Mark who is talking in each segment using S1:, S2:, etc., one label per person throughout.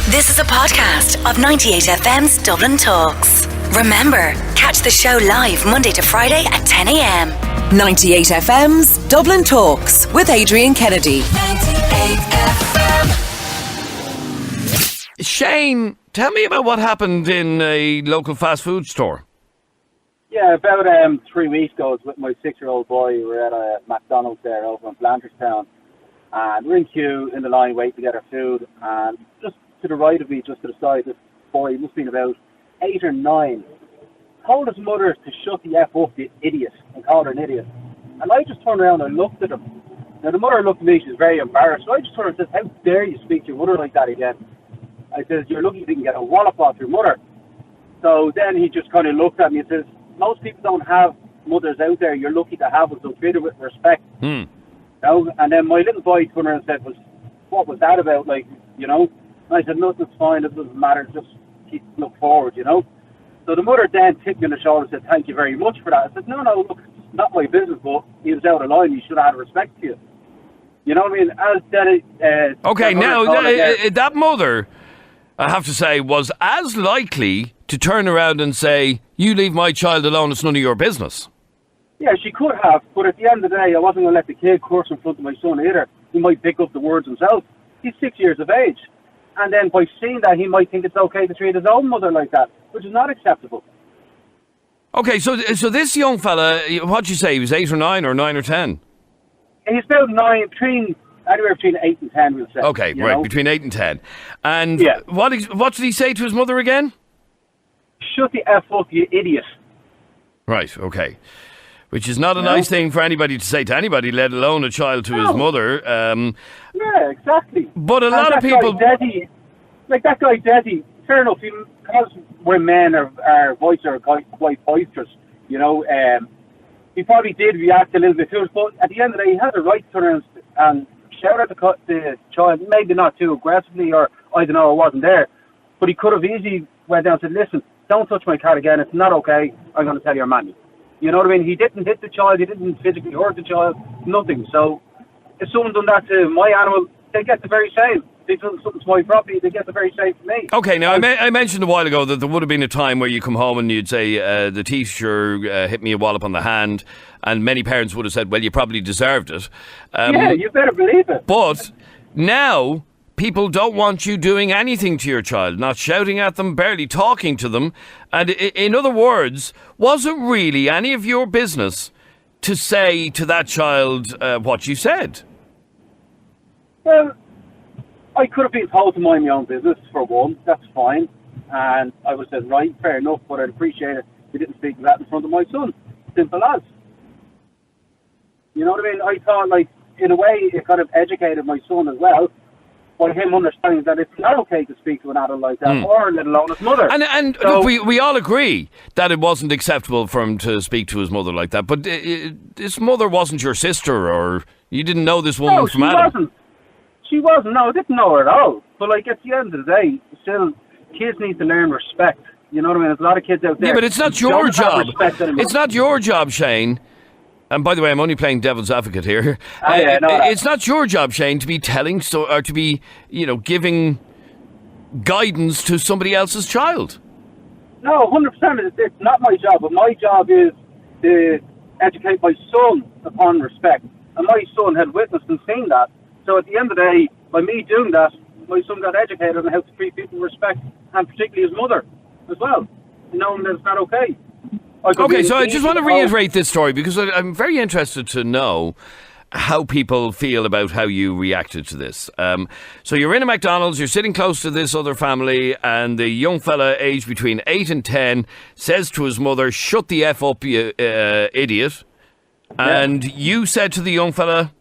S1: This is a podcast of 98FM's Dublin Talks. Remember, catch the show live Monday to Friday at 10 a.m.
S2: 98FM's Dublin Talks with Adrian Kennedy.
S1: 98FM.
S3: Shane, tell me about what happened in a local fast food store.
S4: Yeah, about 3 weeks ago, I was with my 6-year-old boy. We were at a McDonalds there over in Blanch, and we're in queue in the line waiting to get our food, and just to the right of me, just to the side, this boy, he must have been about 8 or 9, told his mother to shut the F up, the idiot, and called her an idiot. And I just turned around and looked at him. Now, the mother looked at me, she was very embarrassed, so I just turned and said, "How dare you speak to your mother like that again?" I said, "You're lucky you didn't get a wallop off your mother." So then he just kind of looked at me and says, "Most people don't have mothers out there, you're lucky to have them, so treat her with respect." You know? And then my little boy turned around and said, "What was that about, like, you know?" And I said, "Nothing's fine, it doesn't matter, just keep look forward, you know." So the mother then tipped me on the shoulder and said, "Thank you very much for that." I said, no, look, it's not my business, but he was out of line, he should have had respect to you. You know what I mean? As then,
S3: Okay, now, that mother, I have to say, was as likely to turn around and say, "You leave my child alone, it's none of your business."
S4: Yeah, she could have, but at the end of the day, I wasn't going to let the kid curse in front of my son either. He might pick up the words himself. He's 6 years of age. And then by seeing that, he might think it's okay to treat his own mother like that, which is not acceptable.
S3: Okay, so this young fella, what'd you say, he was 8 or 9 or 9 or 10?
S4: He's about 9, anywhere between 8 and 10, we'll say.
S3: Okay, right, know? Between 8 and 10. And
S4: yeah.
S3: What did he say to his mother again?
S4: "Shut the F up, you idiot."
S3: Right, okay. Which is not a nice thing for anybody to say to anybody, let alone a child to his mother.
S4: Yeah, exactly.
S3: But a lot of people...
S4: That guy, Desi, fair enough, because we're men, our voices are quite boisterous, you know, he probably did react a little bit to us, but at the end of the day, he has a right to turn around and shout at the child, maybe not too aggressively, or, I don't know, I wasn't there, but he could have easily went down and said, "Listen, don't touch my cat again, it's not okay, I'm going to tell your mammy." You know what I mean? He didn't hit the child, he didn't physically hurt the child, nothing. So if someone done that to my animal, they get the very same. If they done something to my property, they get the very same from me.
S3: Okay, now I mentioned a while ago that there would have been a time where you come home and you'd say, the teacher hit me a wallop on the hand, and many parents would have said, "Well, you probably deserved it."
S4: Yeah, you better believe it.
S3: But now... people don't want you doing anything to your child, not shouting at them, barely talking to them. And in other words, was it really any of your business to say to that child what you said?
S4: Well, I could have been told to mind my own business, for one. That's fine. And I would have said, right, fair enough, but I'd appreciate it if you didn't speak to that in front of my son. Simple as. You know what I mean? I thought, like, in a way, it kind of educated my son as well, by him understanding that it's not okay to speak to an adult like that, or let alone his mother.
S3: And
S4: so,
S3: look, we all agree that it wasn't acceptable for him to speak to his mother like that, but his mother wasn't your sister, or you didn't know this woman from Adam.
S4: She wasn't, no, I didn't know her at all. But, like, at the end of the day, still, kids need to learn respect. You know what I mean? There's a lot of kids out there.
S3: Yeah, but it's not your job. It's not your job, Shane. And by the way, I'm only playing devil's advocate here. It's not your job, Shane, to be telling or to be, giving guidance to somebody else's child.
S4: No, 100%. It's not my job, but my job is to educate my son upon respect. And my son had witnessed and seen that. So at the end of the day, by me doing that, my son got educated on how to treat people with respect, and particularly his mother as well, knowing that it's not okay.
S3: Okay, so I just want to reiterate this story because I'm very interested to know how people feel about how you reacted to this. So you're in a McDonald's, you're sitting close to this other family, and the young fella aged between 8 and 10 says to his mother, "Shut the F up, you idiot."
S4: Yeah.
S3: And you said to the young fella...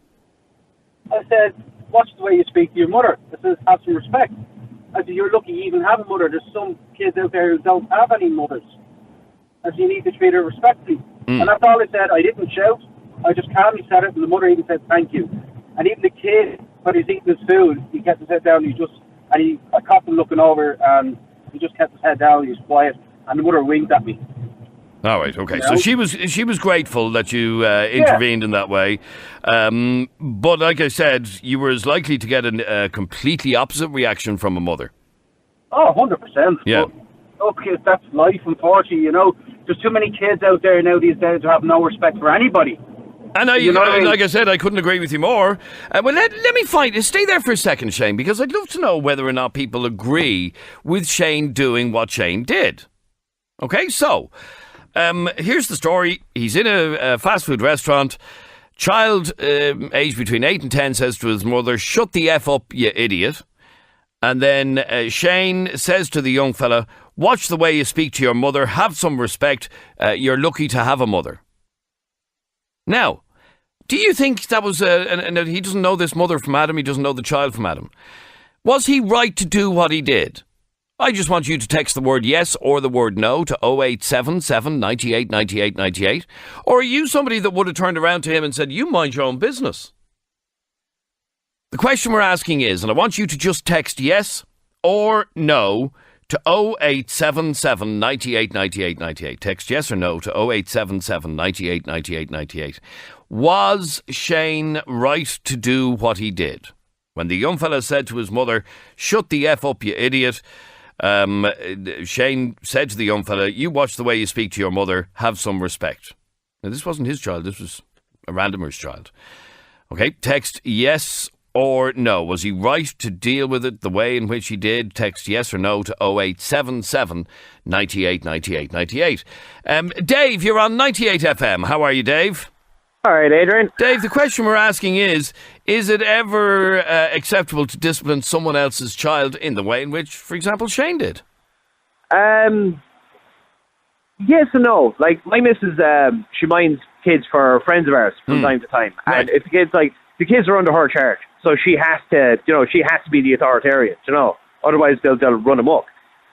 S4: I said, "Watch the way you speak to your mother." I said, "Have some respect." I said, "You're lucky you even have a mother. There's some kids out there who don't have any mothers. And so you need to treat her respectfully." And that's all I said. I didn't shout. I just calmly said it, and the mother even said, "Thank you." And even the kid, when he's eating his food, he kept his head down. I caught him looking over, and he just kept his head down. He was quiet, and the mother winked at me.
S3: All right, okay. So she was grateful that you intervened in that way. But like I said, you were as likely to get a completely opposite reaction from a mother.
S4: Oh, 100%.
S3: Yeah.
S4: Look, that's life, unfortunately, you know. There's too many kids out there now these days who have no respect for anybody.
S3: And like I said, I couldn't agree with you more. Well, let me stay there for a second, Shane, because I'd love to know whether or not people agree with Shane doing what Shane did. Okay, so here's the story. He's in a fast food restaurant. Child aged between 8 and 10 says to his mother, "Shut the F up, you idiot." And then Shane says to the young fella, "Watch the way you speak to your mother. Have some respect. You're lucky to have a mother." Now, do you think that was and he doesn't know this mother from Adam, he doesn't know the child from Adam. Was he right to do what he did? I just want you to text the word yes or the word no to 0877 98 98 98. Or are you somebody that would have turned around to him and said, "You mind your own business"? The question we're asking is, and I want you to just text yes or no to 0877 98 98 98. Text yes or no to 0877 98 98 98. Was Shane right to do what he did? When the young fella said to his mother, "Shut the F up, you idiot," Shane said to the young fella, "You watch the way you speak to your mother. Have some respect." Now, this wasn't his child. This was a randomer's child. Okay, text yes or no. Was he right to deal with it the way in which he did? Text yes or no to 0877 98 98 98. Dave, you're on 98 FM. How are you, Dave?
S5: All right, Adrian.
S3: Dave, the question we're asking is it ever acceptable to discipline someone else's child in the way in which, for example, Shane did?
S5: Yes and no. Like, my missus, she minds kids for friends of ours from time to time.
S3: Right.
S5: And if the kids are under her charge, so she has to be the authoritarian, otherwise they'll run amok.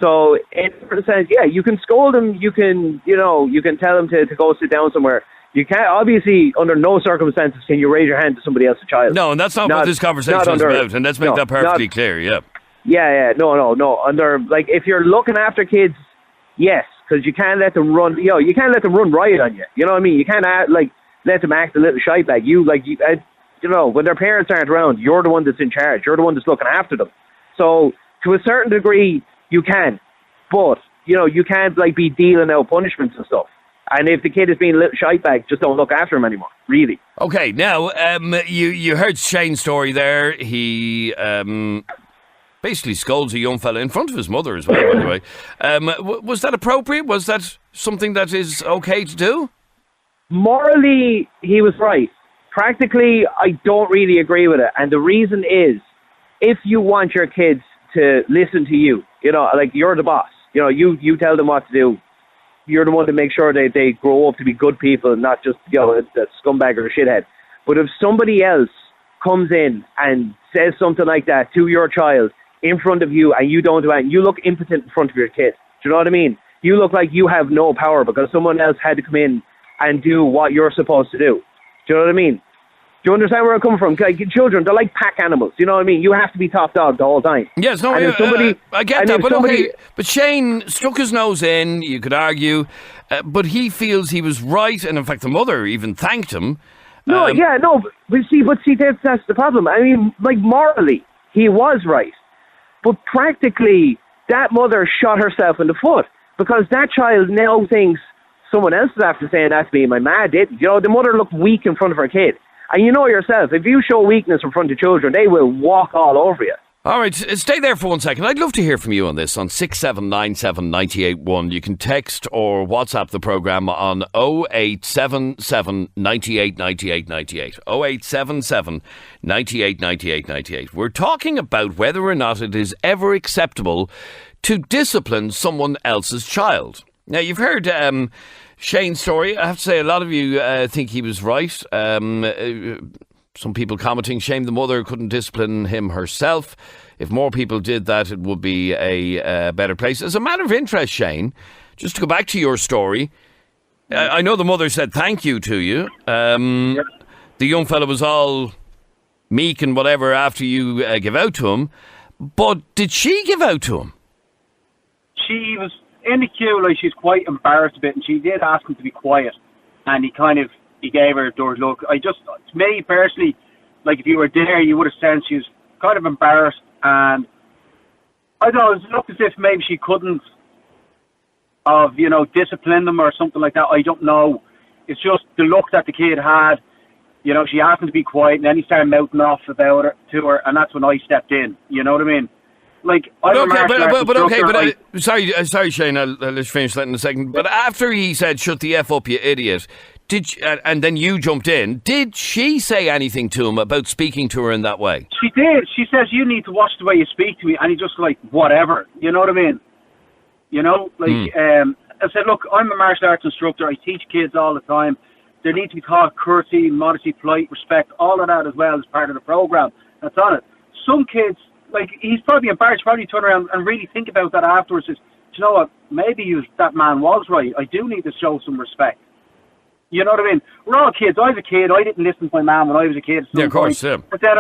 S5: So in a sense, yeah, you can scold them, you can tell them to go sit down somewhere. You can't, obviously, under no circumstances can you raise your hand to somebody else's child.
S3: No, and that's not what this conversation is about, and let's make that perfectly clear, yeah.
S5: Yeah, no. Under, like, if you're looking after kids, yes, because you can't let them run, you can't let them run riot on you. You know what I mean? You can't, let them act a little shy back. When their parents aren't around, you're the one that's in charge. You're the one that's looking after them. So, to a certain degree, you can. But, you can't, be dealing out punishments and stuff. And if the kid is being a little shy back, just don't look after him anymore, really.
S3: Okay, now, you heard Shane's story there. He basically scolds a young fella in front of his mother as well, by the way. Was that appropriate? Was that something that is okay to do?
S5: Morally, he was right. Practically, I don't really agree with it. And the reason is, if you want your kids to listen to you, you're the boss. You tell them what to do. You're the one to make sure they grow up to be good people and not just, a scumbag or a shithead. But if somebody else comes in and says something like that to your child in front of you and you don't do it, you look impotent in front of your kid. Do you know what I mean? You look like you have no power because someone else had to come in and do what you're supposed to do. Do you know what I mean? Do you understand where I'm coming from? Like, children, they're like pack animals. You know what I mean? You have to be top dog the whole time.
S3: Yes, no, I get that. But Shane stuck his nose in, you could argue, but he feels he was right, and in fact the mother even thanked him.
S5: But see, that's the problem. I mean, morally, he was right. But practically, that mother shot herself in the foot because that child now thinks someone else is after saying that to me. My ma did. The mother looked weak in front of her kid. And you know yourself, if you show weakness in front of children, they will walk all over you.
S3: All right, stay there for 1 second. I'd love to hear from you on this on 6797 981. You can text or WhatsApp the programme on 0877 98 98 98. 0877 98 98 98. We're talking about whether or not it is ever acceptable to discipline someone else's child. Now, you've heard Shane's story. I have to say, a lot of you think he was right. Some people commenting, shame the mother couldn't discipline him herself. If more people did that, it would be a better place. As a matter of interest, Shane, just to go back to your story, I know the mother said thank you to you. The young fella was all meek and whatever after you give out to him. But did she give out to him?
S4: She was in the queue, she's quite embarrassed a bit, and she did ask him to be quiet, and he gave her a dirty look. To me personally, if you were there, you would have sensed she was kind of embarrassed, and I don't know, it looked as if maybe she couldn't have, disciplined them or something like that. I don't know. It's just the look that the kid had. She asked him to be quiet, and then he started mouthing off about it to her, and that's when I stepped in. You know what I mean? Like,
S3: sorry, Shane. I'll let you finish that in a second. But after he said, "Shut the F up, you idiot," and then you jumped in. Did she say anything to him about speaking to her in that way?
S4: She did. She says, "You need to watch the way you speak to me," and he just like, whatever. You know what I mean? I said, look, I'm a martial arts instructor. I teach kids all the time. There needs to be taught courtesy, modesty, polite, respect, all of that as well as part of the program that's on it. Some kids, like, he's probably embarrassed, probably turn around and really think about that afterwards. Says, do you know what? Maybe that man was right. I do need to show some respect. You know what I mean? We're all kids. I was a kid. I didn't listen to my mum when I was a kid.
S3: Yeah, of course, yeah.
S4: But then,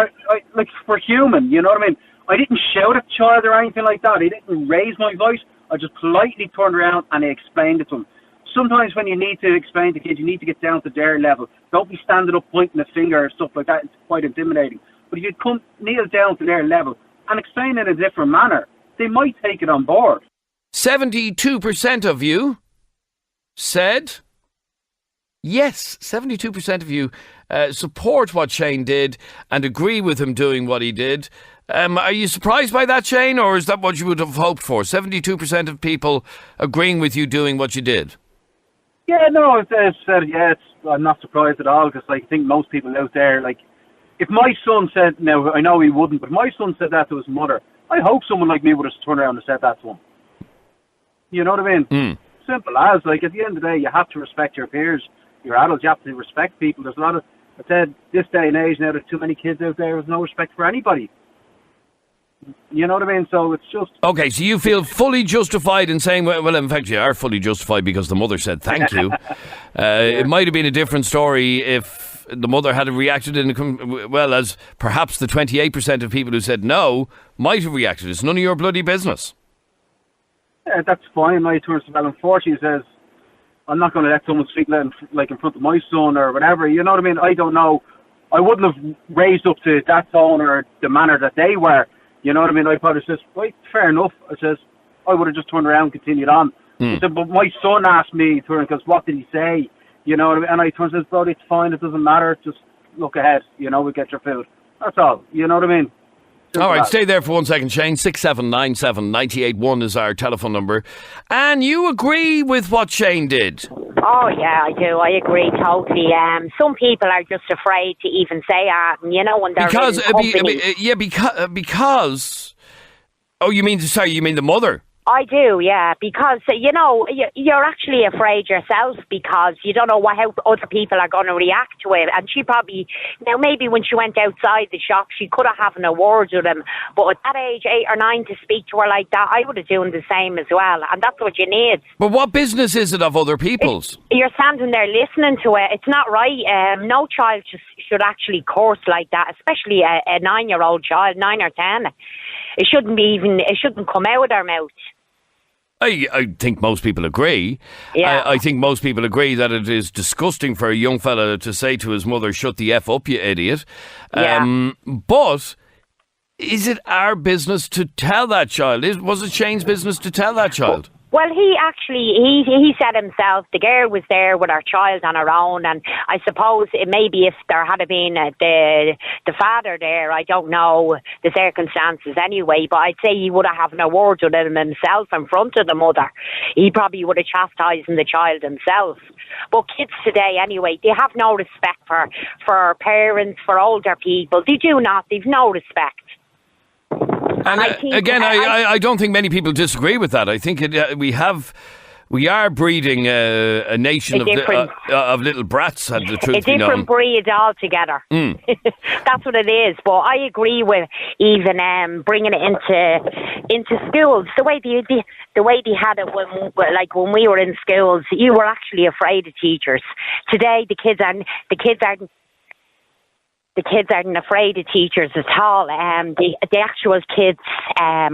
S4: like, we're human, you know what I mean? I didn't shout at the child or anything like that. I didn't raise my voice. I just politely turned around and I explained it to them. Sometimes when you need to explain to kids, you need to get down to their level. Don't be standing up pointing a finger or stuff like that. It's quite intimidating. But if you kneel down to their level and explain in a different manner, they might take it on board.
S3: 72% of you said yes. 72% of you support what Shane did and agree with him doing what he did. Are you surprised by that, Shane, or is that what you would have hoped for? 72% of people agreeing with you doing what you did.
S4: Yeah, no, I'm not surprised at all, because I think most people out there, like, if my son said, now I know he wouldn't, but my son said that to his mother, I hope someone like me would have turned around and said that to him. You know what I mean? Simple as, like, at the end of the day, you have to respect your peers, your adults, you have to respect people. There's a lot of, I said, this day and age now, there's too many kids out there with no respect for anybody. You know what I mean? So it's just... Okay,
S3: so you feel fully justified in saying, well, in fact, you are fully justified because the mother said thank you. It might have been a different story if the mother had reacted as perhaps the 28% of people who said no might have reacted. It's none of your bloody business.
S4: Yeah, that's fine. I turns to well, unfortunately, says, I'm not going to let someone speak like in front of my son or whatever. You know what I mean? I don't know. I wouldn't have raised up to that tone or the manner that they were. You know what I mean? I probably says, right, fair enough. I says, I would have just turned around and continued on. I said, but my son asked me, because what did he say? You know what I mean? And I turned and says, bro, it's fine. It doesn't matter. Just look ahead. We'll get your food. That's all. You know what I mean?
S3: All right, stay there for 1 second, Shane. 6797 981 is our telephone number. And you agree with what Shane did?
S6: Oh, yeah, I do. I agree totally. Some people are just afraid to even say that, when they're
S3: because... Oh, you mean the mother?
S6: I do, yeah, because, you're actually afraid yourself because you don't know how other people are going to react to it. And she probably, now maybe when she went outside the shop, she could have had a word with him. But at that age, 8 or 9, to speak to her like that, I would have done the same as well. And that's what you need.
S3: But what business is it of other people's?
S6: You're standing there listening to it. It's not right. No child should actually curse like that, especially a 9-year-old child, 9 or 10. It shouldn't come out of their mouth.
S3: I think most people agree.
S6: Yeah.
S3: I think most people agree that it is disgusting for a young fella to say to his mother, shut the F up, you idiot.
S6: Yeah.
S3: But is it our business to tell that child? Was it Shane's business to tell that child?
S6: Well, he said himself, the girl was there with her child on her own, and I suppose maybe if there had been the father there, I don't know the circumstances anyway, but I'd say he would have had no words with him himself in front of the mother. He probably would have chastised the child himself. But kids today, anyway, they have no respect for parents, for older people. They do not. They've no respect.
S3: And I don't think many people disagree with that. I think we are breeding a nation of little brats. The truth be known,
S6: a different breed altogether. That's what it is. But I agree with even bringing it into schools. The way they had it when we were in schools, you were actually afraid of teachers. Today, the kids aren't afraid of teachers at all. The actual kids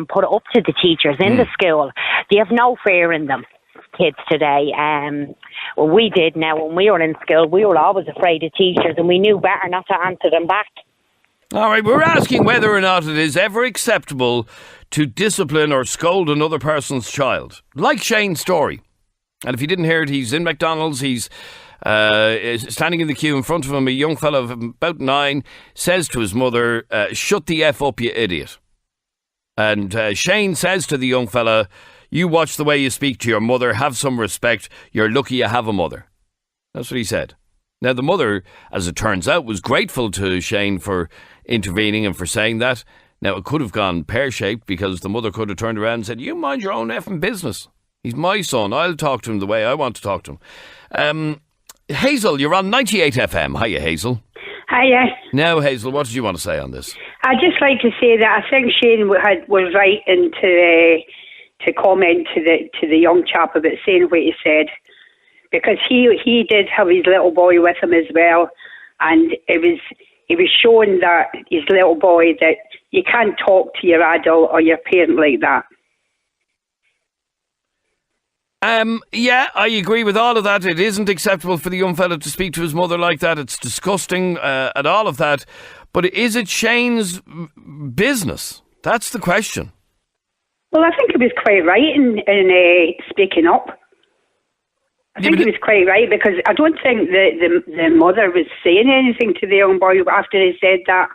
S6: put it up to the teachers in the school. They have no fear in them, kids today. Well, we did now when we were in school. We were always afraid of teachers and we knew better not to answer them back.
S3: All right, we're asking whether or not it is ever acceptable to discipline or scold another person's child, like Shane's story. And if you didn't hear it, he's in McDonald's. He's standing in the queue in front of him. A young fellow of about 9 says to his mother, "Shut the F up, you idiot." And Shane says to the young fella, "You watch the way you speak to your mother. Have some respect. You're lucky you have a mother." That's what he said. Now, the mother, as it turns out, was grateful to Shane for intervening and for saying that. Now, it could have gone pear-shaped because the mother could have turned around and said, "You mind your own effing business. He's my son. I'll talk to him the way I want to talk to him." Hazel, you're on 98 FM. Hiya, Hazel.
S7: Hiya.
S3: Now, Hazel, what did you want to say on this?
S7: I'd just like to say that I think Shane was right to comment to the young chap about saying what he said, because he did have his little boy with him as well, and it was showing that his little boy that you can't talk to your adult or your parent like that.
S3: Yeah, I agree with all of that. It isn't acceptable for the young fella to speak to his mother like that. It's disgusting and all of that. But is it Shane's business? That's the question.
S7: Well, I think he was quite right in speaking up. I think he was quite right, because I don't think the mother was saying anything to the young boy after he said that.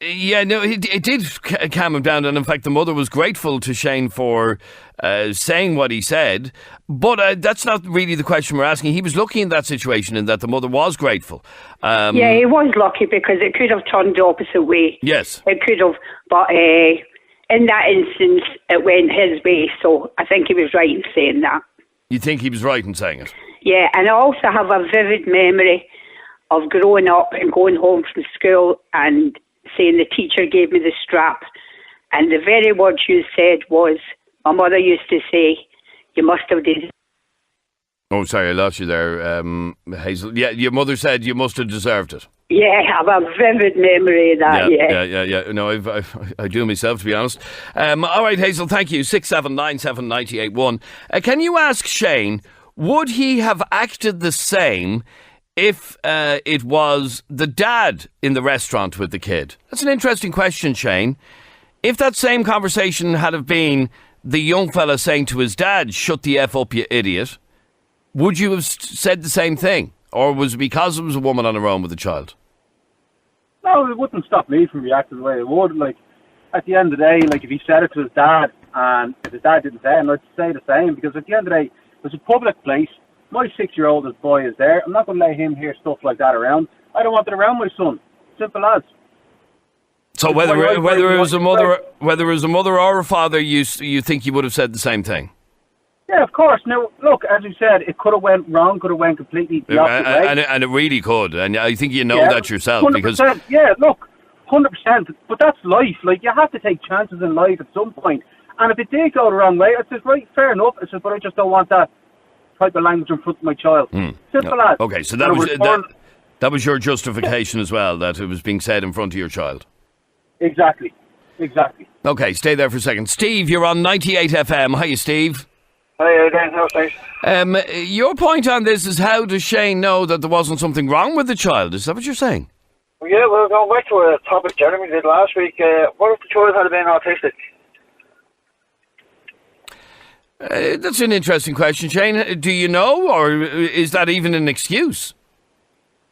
S3: Yeah, no, it did calm him down, and in fact the mother was grateful to Shane for saying what he said, but that's not really the question we're asking. He was lucky in that situation in that the mother was grateful.
S7: Yeah, he was lucky, because it could have turned the opposite way.
S3: Yes.
S7: It could have, but in that instance it went his way, so I think he was right in saying that.
S3: You think he was right in saying it?
S7: Yeah, and I also have a vivid memory of growing up and going home from school and saying the teacher gave me the strap, and the very words you said was, my mother used to say, "You must have did."
S3: Oh, sorry, I lost you there, Hazel. Yeah, your mother said you must have deserved it.
S7: Yeah, I have a vivid memory of that,
S3: Yeah. No, I do myself, to be honest. All right, Hazel, thank you. 6797981. Can you ask Shane, would he have acted the same if it was the dad in the restaurant with the kid? That's an interesting question, Shane. If that same conversation had have been the young fella saying to his dad, "Shut the F up, you idiot," would you have said the same thing? Or was it because it was a woman on her own with a child?
S4: No, it wouldn't stop me from reacting the way it would. Like, at the end of the day, like, if he said it to his dad, and if his dad didn't say it, I'd say the same, because at the end of the day, it's a public place. My 6-year-old boy is there. I'm not going to let him hear stuff like that around. I don't want it around my son. Simple as.
S3: So whether it was a mother or a father, you think you would have said the same thing?
S4: Yeah, of course. Now, look, as you said, it could have went wrong, could have went completely the opposite way.
S3: And it really could. And I think you know that yourself.
S4: 100%.
S3: Because
S4: yeah, look, 100%. But that's life. Like, you have to take chances in life at some point. And if it did go the wrong way, I said, right, fair enough. I said, but I just don't want that type of language in front of my child. Simple as.
S3: Okay, so that was your justification as well, that it was being said in front of your child.
S4: Exactly.
S3: Okay, stay there for a second. Steve, you're on 98 FM. Hiya, Steve.
S8: Hi, Dan. How's things?
S3: Your point on this is, how does Shane know that there wasn't something wrong with the child? Is that what you're saying?
S8: Well, yeah, well, going back to a topic Jeremy did last week, what if the child had been autistic?
S3: That's an interesting question, Shane. Do you know, or is that even an excuse?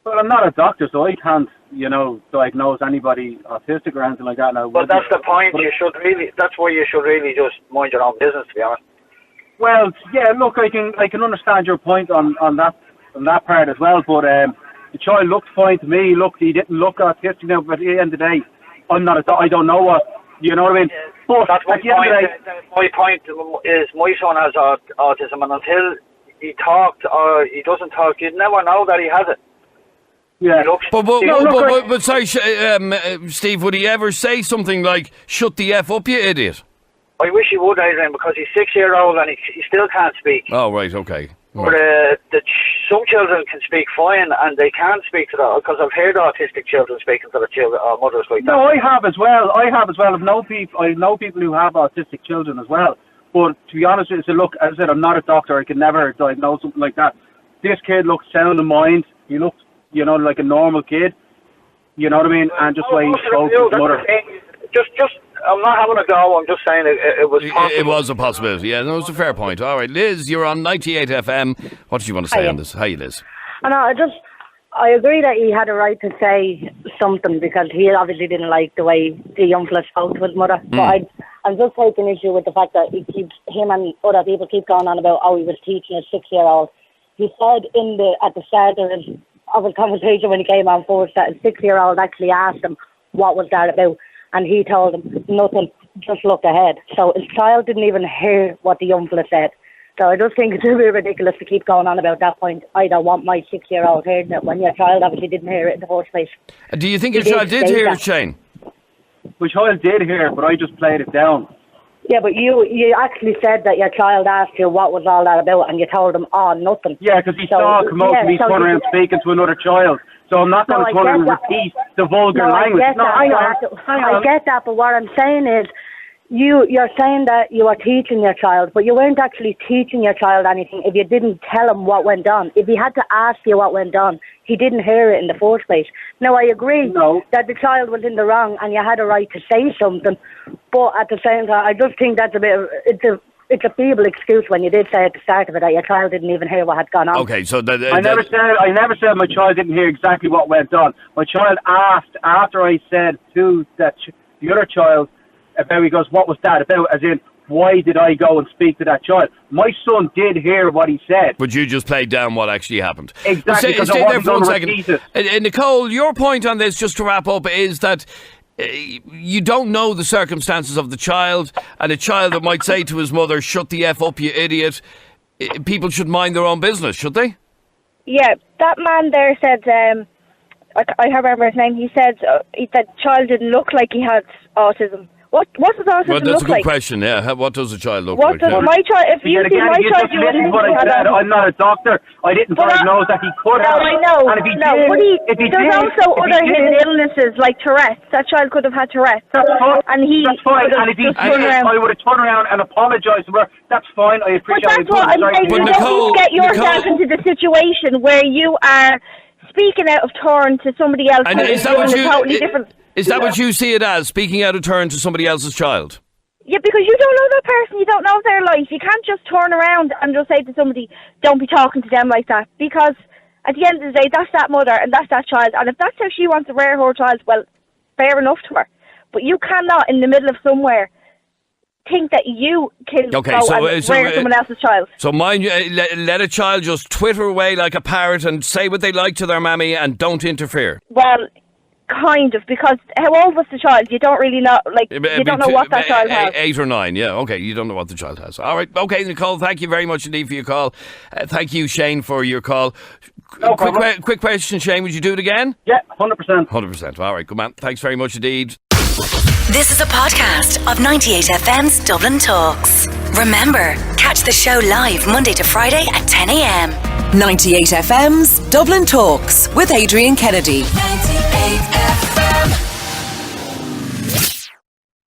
S4: Well, I'm not a doctor, so I can't, diagnose anybody autistic or anything like that. Now,
S8: but that's the point. That's why you should really just mind your own business, to be honest.
S4: Well, yeah, look, I can understand your point on that part as well, but the child looked fine to me. He didn't look autistic now, but at the end of the day, I don't know what, you know what I mean? But
S8: that's my
S4: at the end
S8: point.
S4: of the day,
S8: my point is, my son has autism, and until he talked or he doesn't talk, you'd never know that he has it.
S4: Yeah.
S3: But sorry, Steve, would he ever say something like, "Shut the F up, you idiot"?
S8: I wish he would, Adrian, because he's 6-year-old and he still can't speak.
S3: Oh, right, okay.
S8: Right. But some children can speak fine, and they can't speak to that, because I've heard autistic children speaking to their children or mothers like that.
S4: No, I have as well. I know people who have autistic children as well. But to be honest with you, look, as I said, I'm not a doctor. I can never diagnose something like that. This kid looked sound in mind. He looked, like a normal kid. You know what I mean? And just why he spoke to his mother.
S8: Just, I'm not having a go. I'm just saying it was possible.
S3: It was a possibility. Yeah, no, it's a fair point. All right, Liz, you're on 98 FM. What did you want to say on this? Hi, Liz.
S9: I agree that he had a right to say something because he obviously didn't like the way the young fella spoke to his mother. But I'm just taking issue with the fact that him and other people keep going on about how he was teaching a 6-year-old. He said at the start of his conversation when he came on force that a 6-year-old actually asked him what was that about, and he told him nothing, just look ahead. So his child didn't even hear what the young fella said. So I just think it's a bit ridiculous to keep going on about that point. I don't want my 6-year-old hearing it when your child obviously didn't hear it in the first place.
S3: Do you think your child did hear it, Shane?
S4: My child did hear it, but I just played it down.
S9: Yeah, but you actually said that your child asked you what was all that about, and you told him, nothing.
S4: Yeah, because he saw come out to me turn around speaking to another child. So I'm not going to turn around and repeat the vulgar language.
S9: I get that, but what I'm saying is, you're saying that you are teaching your child, but you weren't actually teaching your child anything if you didn't tell him what went on. If he had to ask you what went on, he didn't hear it in the first place. Now, I agree that the child was in the wrong and you had a right to say something, but at the same time, I just think that's it's a feeble excuse when you did say at the start of it that your child didn't even hear what had gone on.
S3: Okay, so
S4: I never said my child didn't hear exactly what went on. My child asked after I said to the other child about, he goes, what was that about? As in, why did I go and speak to that child? My son did hear what he said.
S3: But you just played down what actually happened.
S4: Exactly, because
S3: stay there for 1 second. Nicole, your point on this, just to wrap up, is that you don't know the circumstances of the child, and a child that might say to his mother, shut the F up, you idiot. People should mind their own business, should they?
S10: Yeah, that man there said, I remember his name, he said that child didn't look like he had autism. What does autism look like?
S3: That's a good question, yeah. What does a child look like?
S10: What does my child, if you see my child, you wouldn't think he had autism.
S4: I'm not a doctor. I didn't diagnose that he could have.
S10: I know.
S4: And if he
S10: there's also other hidden illnesses like Tourette's. That child could have had Tourette's.
S4: That's fine.
S10: And
S4: that's fine. And if I would have turned around and apologised to her, that's fine. I appreciate it.
S10: But that's what I'm saying. You don't get yourself into the situation where you are speaking out of turn to somebody else who is doing a totally different...
S3: Is that what you see it as, speaking out of turn to somebody else's child?
S10: Yeah, because you don't know that person, you don't know their life. You can't just turn around and just say to somebody, don't be talking to them like that. Because at the end of the day, that's that mother and that's that child. And if that's how she wants to rear her child, well, fair enough to her. But you cannot, in the middle of somewhere, think that you can go and rear someone else's child. So
S3: mind you, let a child just twitter away like a parrot and say what they like to their mammy and don't interfere.
S10: Well, kind of, because how old was the child? You don't really know, you don't know what that child has.
S3: 8 or 9, yeah, okay, you don't know what the child has. All right, okay, Nicole, thank you very much indeed for your call. Thank you, Shane, for your call.
S4: No
S3: quick question, Shane, would you do it again?
S4: Yeah, 100%.
S3: 100%, all right, good man. Thanks very much indeed.
S1: This is a podcast of 98FM's Dublin Talks. Remember, catch the show live Monday to Friday at 10 a.m.
S2: 98FM's Dublin Talks with Adrian Kennedy.
S1: 98FM.